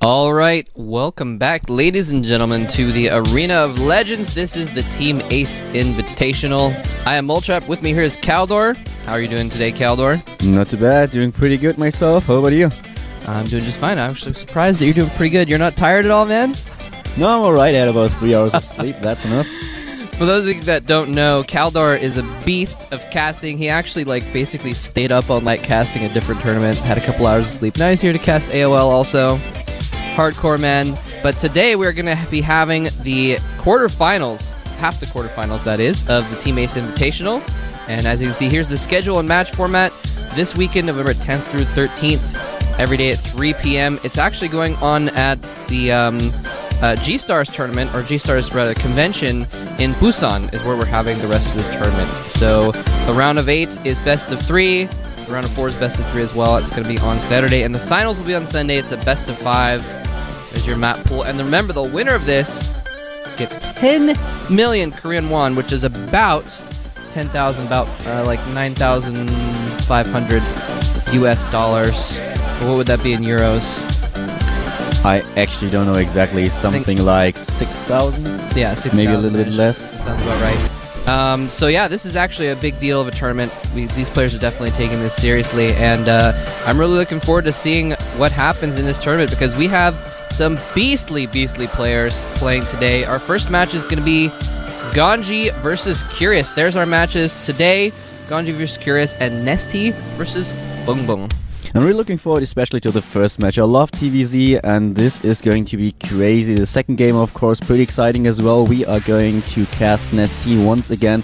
All right, welcome back, ladies and gentlemen, to the Arena of Legends. This is the Team Ace Invitational. I am Moltrap. With me here is Kaldor. How are you doing today, Kaldor? Not too bad. Doing pretty good myself. How about you? I'm doing just fine. I'm actually surprised that you're doing pretty good. You're not tired at all, man? No, I'm alright. I had about 3 hours of sleep. That's enough. For those of you that don't know, Kaldor is a beast of casting. He actually basically stayed up all night casting a different tournament, had a couple hours of sleep. Now he's here to cast AOL also. Hardcore man. But today we're going to be having the quarterfinals, half the quarterfinals that is, of the Team Ace Invitational. And as you can see, here's the schedule and match format. This weekend, November 10th through 13th, every day at 3 p.m. It's actually going on at the G-Stars tournament, or G-Stars rather convention in Busan is where we're having the rest of this tournament. So the round of 8 is best of 3. The round of 4 is best of 3 as well. It's going to be on Saturday, and the finals will be on Sunday. It's a best of 5. There's your map pool. And remember, the winner of this gets 10 million Korean won, which is about 10,000, about like 9,500 US dollars. So what would that be in euros? I actually don't know exactly. Something like 6,000? Yeah, 6,000. Maybe a little bit less. That sounds about right. So yeah, this is actually a big deal of a tournament. These players are definitely taking this seriously, and I'm really looking forward to seeing what happens in this tournament because we have some beastly players playing today. Our first match is going to be GanZi versus Curious. There's our matches today. GanZi versus Curious and Nesty versus Bung Bung. I'm really looking forward especially to the first match. I love TVZ and this is going to be crazy. The second game, of course, pretty exciting as well. We are going to cast Nesty once again.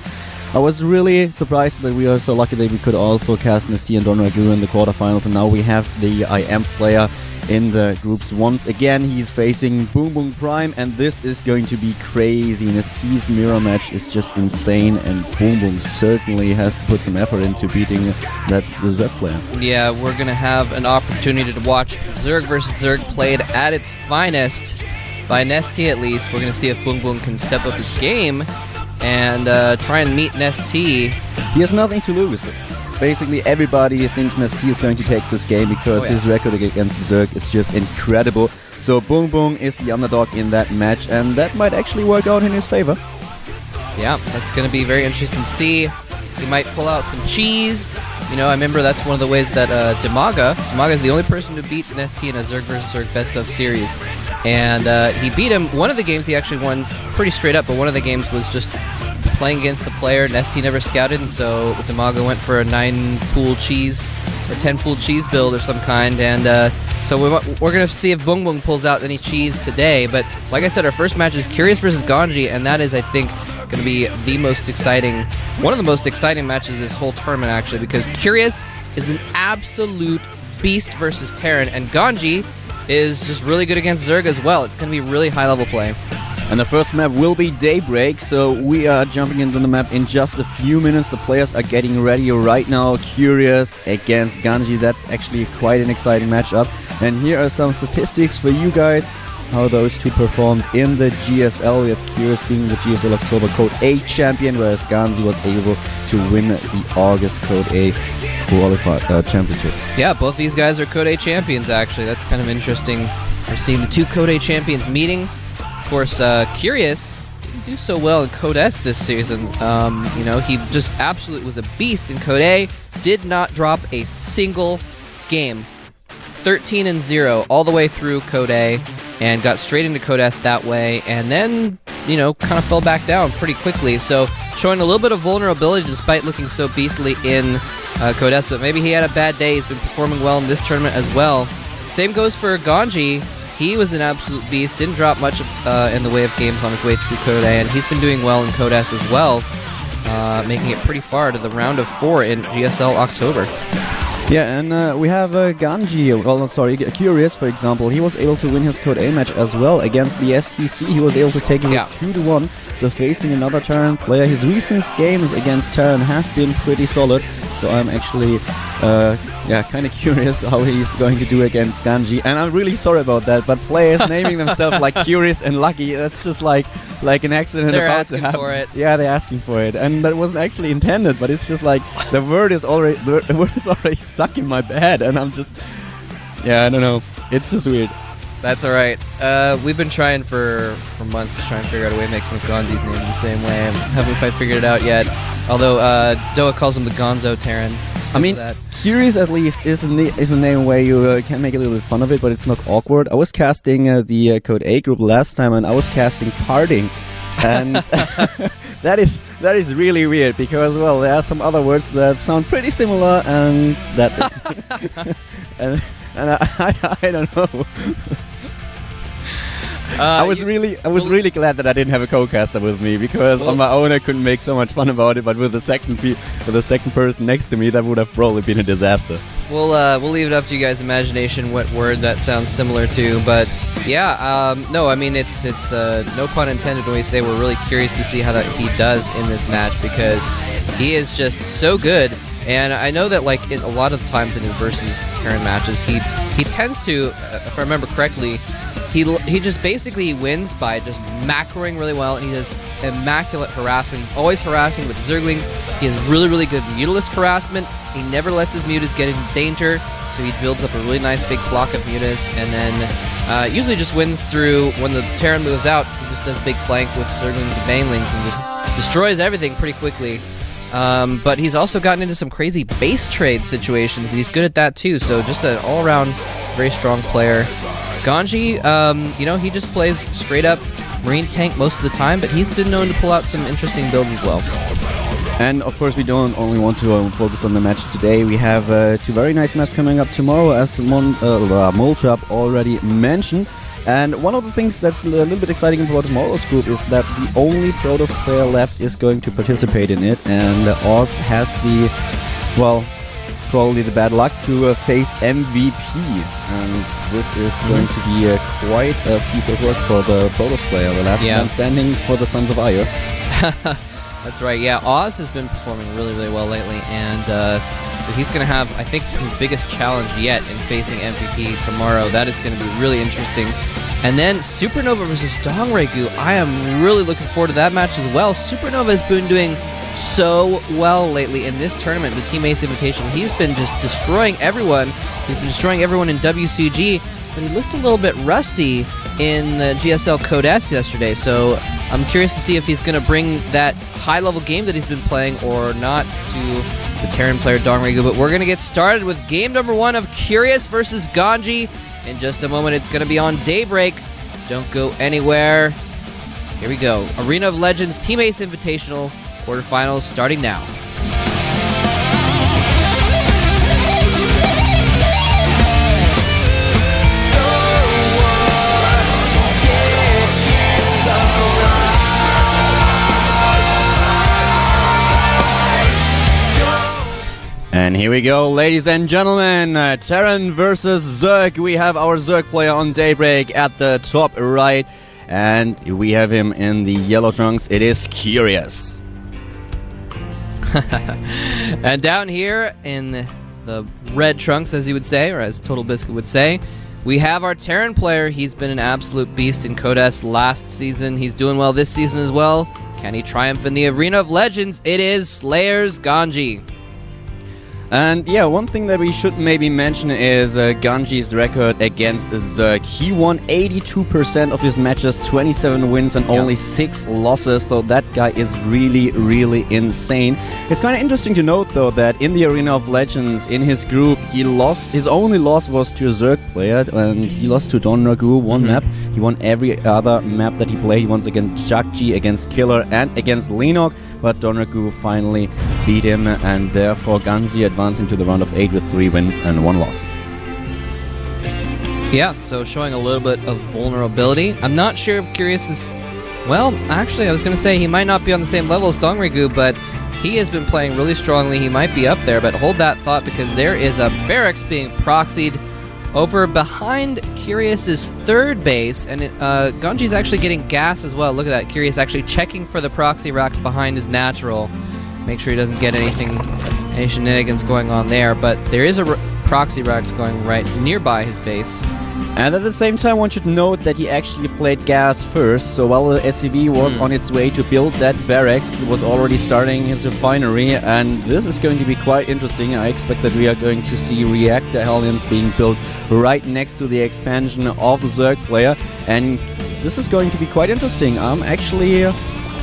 I was really surprised that we are so lucky that we could also cast Nesty and Don Ragu in the quarterfinals, and now we have the IM player in the groups once again. He's facing Boom Boom Prime, and this is going to be crazy. Nesty's mirror match is just insane, and Boom Boom certainly has put some effort into beating that Zerg player. Yeah, we're going to have an opportunity to watch Zerg versus Zerg played at its finest, by Nesty at least. We're going to see if Boom Boom can step up his game and try and meet Nesty. He has nothing to lose. Basically, everybody thinks Nesty is going to take this game because his record against Zerg is just incredible. So Boom Boom is the underdog in that match, and that might actually work out in his favor. Yeah, that's going to be very interesting to see. He might pull out some cheese. You know, I remember that's one of the ways that Demaga is the only person to beat Nesty in a Zerg vs. Zerg best of series. And he beat him. One of the games he actually won pretty straight up, but one of the games was just playing against the player. Nesty never scouted, and so Demaga went for a 9-pool cheese or 10-pool cheese build of some kind. And so we're going to see if Bung Bung pulls out any cheese today. But like I said, our first match is Curious versus GanZi, and that is, I think, going to be the most exciting, one of the most exciting matches of this whole tournament, actually, because Curious is an absolute beast versus Terran, and GanZi is just really good against Zerg as well. It's going to be really high-level play. And the first map will be Daybreak, so we are jumping into the map in just a few minutes. The players are getting ready right now. Curious against GanZi. That's actually quite an exciting matchup. And here are some statistics for you guys, how those two performed in the GSL. We have Curious being the GSL October Code A champion, whereas GanZi was able to win the August Code A championship. Yeah, both these guys are Code A champions, actually. That's kind of interesting. We're seeing the two Code A champions meeting. Of course, Curious didn't do so well in Code S this season. You know, he just absolutely was a beast in Code A. Did not drop a single game. 13-0 all the way through Code A, and got straight into Code S that way, and then, you know, kind of fell back down pretty quickly. So showing a little bit of vulnerability despite looking so beastly in Code S, but maybe he had a bad day. He's been performing well in this tournament as well. Same goes for GanZi. He was an absolute beast, didn't drop much in the way of games on his way through Code A, and he's been doing well in Code S as well, making it pretty far to the round of 4 in GSL October. Yeah, and we have Curious, for example. He was able to win his Code A match as well against the STC. He was able to take it 2-1, so facing another Terran player. His recent games against Terran have been pretty solid, so I'm actually kind of curious how he's going to do against GanZi. And I'm really sorry about that, but players naming themselves like Curious and Lucky, that's just like an accident about to happen. They're asking for it. Yeah, they're asking for it, and that wasn't actually intended, but it's just like the word is already stuck in my head, and I'm just, I don't know. It's just weird. That's all right. We've been trying for months to try and figure out a way to make some of GanZi's names the same way. Haven't quite figured it out yet. Although Doa calls him the Gonzo Terran. I mean, Curious at least is a name where you can make a little bit fun of it, but it's not awkward. I was casting the Code A group last time, and I was casting Parting, and that is really weird because, well, there are some other words that sound pretty similar, and that is and I don't know. I was really glad that I didn't have a co-caster with me, because on my own I couldn't make so much fun about it. But with the second person next to me, that would have probably been a disaster. We'll leave it up to you guys' imagination what word that sounds similar to. But yeah, no, I mean it's no pun intended when we say we're really curious to see how that he does in this match, because he is just so good. And I know that like a lot of times in his versus Terran matches, he tends to, if I remember correctly, he just basically wins by just macroing really well, and he does immaculate harassment. He's always harassing with Zerglings. He has really, really good mutalist harassment. He never lets his mutas get into danger, so he builds up a really nice big flock of mutas, and then usually just wins through, when the Terran moves out, he just does big flank with Zerglings and Banelings and just destroys everything pretty quickly. But he's also gotten into some crazy base trade situations, and he's good at that too, so just an all-around very strong player. GanZi, he just plays straight up Marine tank most of the time, but he's been known to pull out some interesting builds as well. And of course, we don't only want to focus on the matches today. We have two very nice matches coming up tomorrow, as Moltrap already mentioned. And one of the things that's a little bit exciting about tomorrow's group is that the only Protoss player left is going to participate in it, and Oz has probably the bad luck to face MVP, and this is going to be quite a piece of work for the Protoss player, the last man standing for the Sons of Ire. That's right, yeah. Oz has been performing really, really well lately, and so he's going to have, I think, his biggest challenge yet in facing MVP tomorrow. That is going to be really interesting. And then Supernova versus Dongregu. I am really looking forward to that match as well. Supernova has been doing so well lately in this tournament, the Team Ace Invitational. He's been just destroying everyone. He's been destroying everyone in WCG, but he looked a little bit rusty in the GSL Code S yesterday, so I'm curious to see if he's going to bring that high-level game that he's been playing or not to the Terran player Dongregu. But we're going to get started with game number 1 of Curious versus GanZi. In just a moment, it's going to be on Daybreak. Don't go anywhere. Here we go. Arena of Legends Team Ace Invitational quarterfinals starting now. And here we go, ladies and gentlemen, Terran versus Zerg. We have our Zerg player on Daybreak at the top right, and we have him in the yellow trunks. It is Curious. And down here in the red trunks, as you would say, or as Total Biscuit would say, we have our Terran player. He's been an absolute beast in Code S last season. He's doing well this season as well. Can he triumph in the Arena of Legends? It is Slayer's GanZi. And yeah, one thing that we should maybe mention is GanZi's record against Zerg. He won 82% of his matches, 27 wins and only 6 losses, so that guy is really, really insane. It's kind of interesting to note though that in the Arena of Legends, in his group, his only loss was to a Zerg player, and he lost to Dongregu one map. He won every other map that he played. He won against Jakji, against Killer, and against Lenok, but Dongregu finally beat him, and therefore GanZi advancing to the round of 8 with 3 wins and 1 loss. Yeah, so showing a little bit of vulnerability. I'm not sure if Curious is... Well, actually, I was going to say he might not be on the same level as Dongregu, but he has been playing really strongly. He might be up there, but hold that thought, because there is a barracks being proxied over behind Curious's third base, and GanZi's actually getting gas as well. Look at that. Curious actually checking for the proxy racks behind his natural. Make sure he doesn't get any shenanigans going on there, but there is a proxy racks going right nearby his base. And at the same time, one should note that he actually played gas first. So while the SCV was on its way to build that barracks, he was already starting his refinery. And this is going to be quite interesting. I expect that we are going to see reactor Hellions being built right next to the expansion of the Zerg player. And this is going to be quite interesting. I'm actually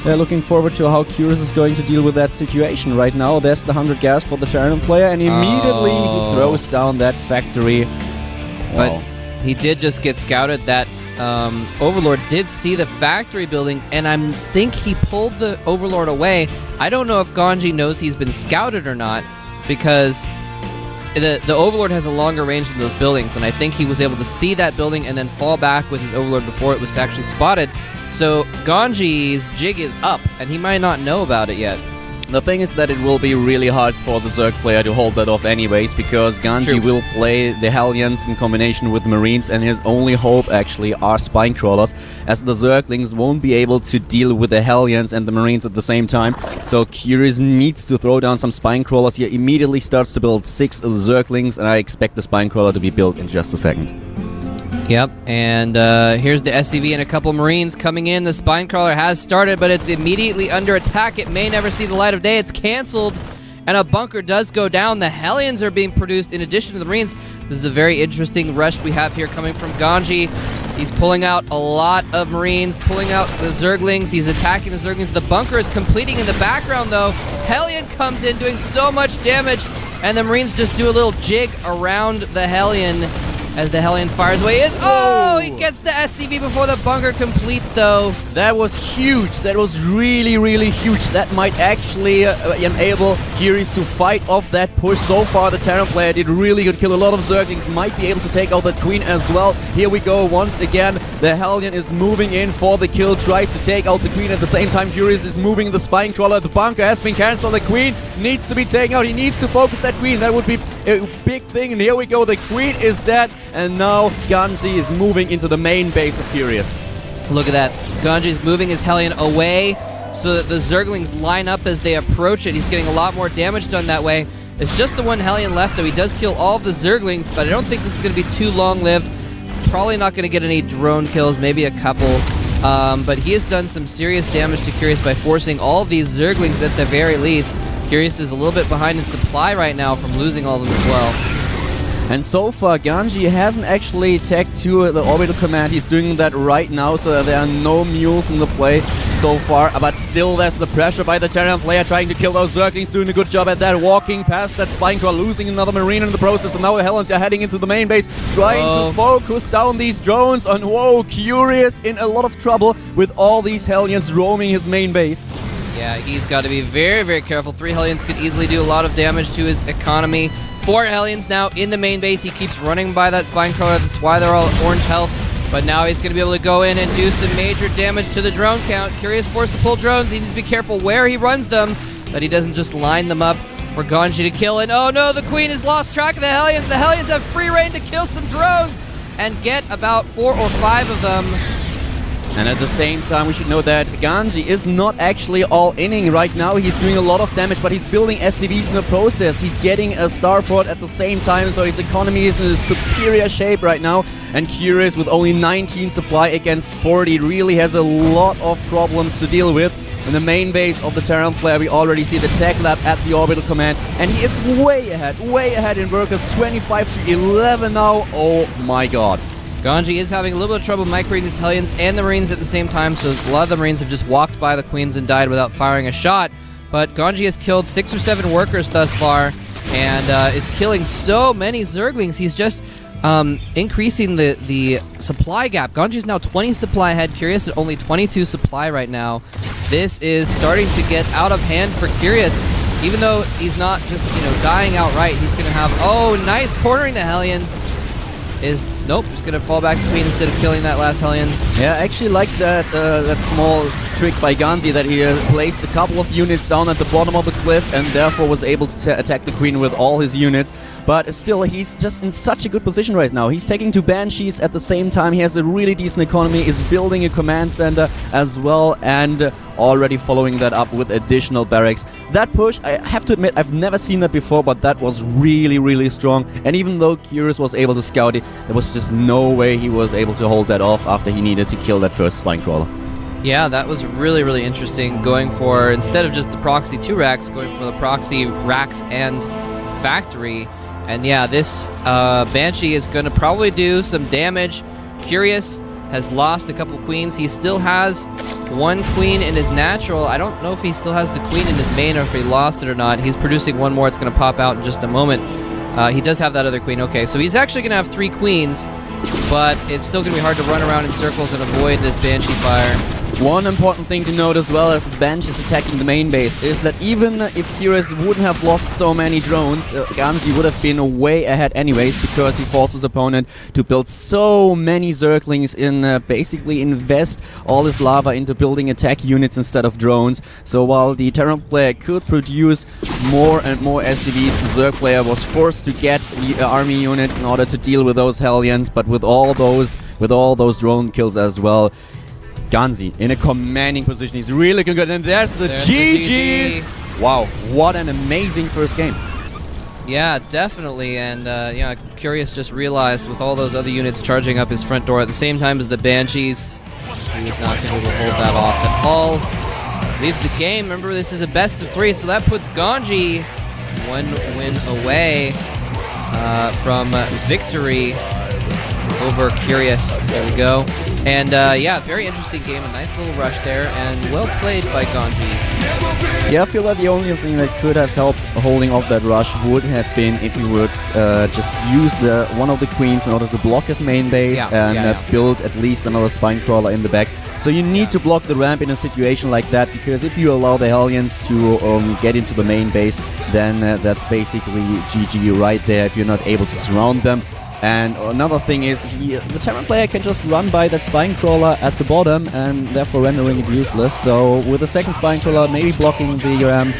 looking forward to how Curious is going to deal with that situation. Right now, there's the 100 gas for the Terran player, and immediately he throws down that factory. Wow. But he did just get scouted. That Overlord did see the factory building, and I think he pulled the Overlord away. I don't know if GanZi knows he's been scouted or not, because the Overlord has a longer range than those buildings, and I think he was able to see that building and then fall back with his Overlord before it was actually spotted. So GanZi's jig is up, and he might not know about it yet. The thing is that it will be really hard for the Zerg player to hold that off anyways, because GanZi will play the Hellions in combination with Marines, and his only hope actually are Spine Crawlers, as the Zerglings won't be able to deal with the Hellions and the Marines at the same time. So Curious needs to throw down some Spine Crawlers here, immediately starts to build 6 Zerglings, and I expect the Spine Crawler to be built in just a second. Yep, and here's the SCV and a couple Marines coming in. The Spine Crawler has started, but it's immediately under attack. It may never see the light of day. It's canceled, and a bunker does go down. The Hellions are being produced in addition to the Marines. This is a very interesting rush we have here coming from GanZi. He's pulling out a lot of Marines, pulling out the Zerglings. He's attacking the Zerglings. The bunker is completing in the background, though. Hellion comes in doing so much damage, and the Marines just do a little jig around the Hellion as the Hellion fires away. Oh, he gets the SCV before the bunker completes, though. That was huge. That was really, really huge. That might actually enable Curious to fight off that push. So far, the Terran player did really good kill. A lot of Zerglings might be able to take out the Queen as well. Here we go once again. The Hellion is moving in for the kill, tries to take out the Queen. At the same time, Curious is moving the Spine Crawler. The bunker has been cancelled. The Queen needs to be taken out. He needs to focus that Queen. That would be a big thing. And here we go. The Queen is dead. And now GanZi is moving into the main base of Curious. Look at that. GanZi is moving his Hellion away so that the Zerglings line up as they approach it. He's getting a lot more damage done that way. It's just the one Hellion left, though. He does kill all of the Zerglings, but I don't think this is going to be too long-lived. Probably not going to get any drone kills, maybe a couple. But he has done some serious damage to Curious by forcing all of these Zerglings at the very least. Curious is a little bit behind in supply right now from losing all of them as well. And so far, GanZi hasn't actually tagged to the orbital command. He's doing that right now, so that there are no mules in the play so far. But still, there's the pressure by the Terran player trying to kill those Zerglings, doing a good job at that. Walking past that Spine Crawler, losing another Marine in the process. And now the Hellions are heading into the main base, trying to focus down these drones. And whoa, Curious in a lot of trouble with all these Hellions roaming his main base. Yeah, he's got to be very, very careful. 3 Hellions could easily do a lot of damage to his economy. 4 Hellions now in the main base. He keeps running by that Spine Crawler. That's why they're all orange health. But now he's going to be able to go in and do some major damage to the drone count. Curious forced to pull drones. He needs to be careful where he runs them, that he doesn't just line them up for GanZi to kill. And oh no, the Queen has lost track of the Hellions. The Hellions have free reign to kill some drones and get about 4 or 5 of them. And at the same time, we should know that GanZi is not actually all-inning right now. He's doing a lot of damage, but he's building SCVs in the process. He's getting a starport at the same time, so his economy is in a superior shape right now. And Curious, with only 19 supply against 40, really has a lot of problems to deal with. In the main base of the Terran player, we already see the tech lab at the orbital command, and he is way ahead in workers, 25 to 11 now. Oh my god. GanZi is having a little bit of trouble microing his Hellions and the Marines at the same time, so a lot of the Marines have just walked by the Queens and died without firing a shot. But GanZi has killed 6 or 7 workers thus far, and is killing so many Zerglings. He's just increasing the supply gap. GanZi is now 20 supply ahead. Curious at only 22 supply right now. This is starting to get out of hand for Curious. Even though he's not just, dying outright, he's going to have... Oh, nice cornering the Hellions. Nope, just gonna fall back to Queen instead of killing that last Hellion. Yeah, I actually like that small trick by GanZi, that he placed a couple of units down at the bottom of the cliff and therefore was able to attack the Queen with all his units. But still, he's just in such a good position right now. He's taking 2 Banshees at the same time. He has a really decent economy, is building a command center as well, and already following that up with additional barracks. That push, I have to admit, I've never seen that before, but that was really, really strong. And even though Curious was able to scout it, there was just no way he was able to hold that off after he needed to kill that first Spinecrawler. Yeah, that was really, really interesting, going for, instead of just the proxy 2 racks, going for the proxy racks and factory. And yeah, this Banshee is going to probably do some damage. Curious has lost a couple queens. He still has 1 queen in his natural. I don't know if he still has the queen in his main or if he lost it or not. He's producing 1 more. It's going to pop out in just a moment. He does have that other queen. Okay, so he's actually going to have 3 queens, but it's still going to be hard to run around in circles and avoid this Banshee fire. One important thing to note as well as the Bench is attacking the main base is that even if Curious wouldn't have lost so many drones, GanZi would have been way ahead anyways, because he forced his opponent to build so many Zerglings in basically invest all his lava into building attack units instead of drones. So while the Terran player could produce more and more SCVs, the Zerg player was forced to get army units in order to deal with those Hellions, but with all those drone kills as well, GanZi in a commanding position. He's really looking good. And there's the GG! Wow, what an amazing first game. Yeah, definitely. And yeah, Curious just realized with all those other units charging up his front door at the same time as the Banshees, he was not going to be able to hold that off at all. Leaves the game. Remember, this is a best of 3, so that puts GanZi 1 win away from victory over Curious. There we go. And yeah, very interesting game. A nice little rush there, and well played by GanZi. Yeah, I feel like the only thing that could have helped holding off that rush would have been if he would just use one of the queens in order to block his main base and build at least another Spinecrawler in the back. So you need to block the ramp in a situation like that, because if you allow the Hellions to get into the main base, then that's basically GG right there if you're not able to surround them. And another thing is, the Terran player can just run by that Spinecrawler at the bottom and therefore rendering it useless. So with the second Spinecrawler maybe blocking the ramp,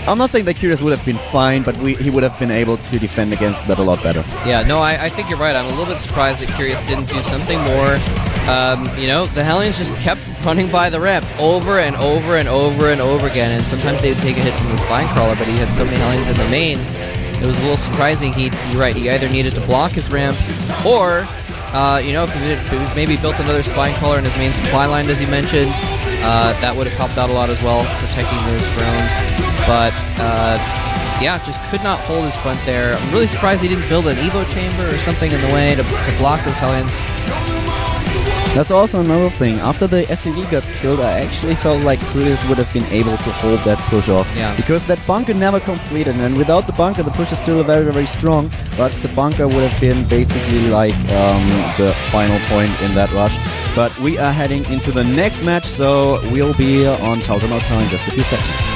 I'm not saying that Curious would have been fine, but he would have been able to defend against that a lot better. Yeah, no, I think you're right. I'm a little bit surprised that Curious didn't do something more. You know, the Hellions just kept running by the ramp over and over and over and over again, and sometimes they would take a hit from the Spinecrawler, but he had so many Hellions in the main. It was a little surprising. You're right, he either needed to block his ramp, or, you know, if he maybe built another Spinecrawler in his main supply line, as he mentioned, that would have helped out a lot as well, protecting those drones. But, yeah, just could not hold his front there. I'm really surprised he didn't build an Evo chamber or something in the way to block those Hellions. That's also another thing. After the SCV got killed, I actually felt like Curious would have been able to hold that push off. Yeah. Because that bunker never completed, and without the bunker, the push is still very, very strong, but the bunker would have been basically like the final point in that rush. But we are heading into the next match, so we'll be on Tautenauta in just a few seconds.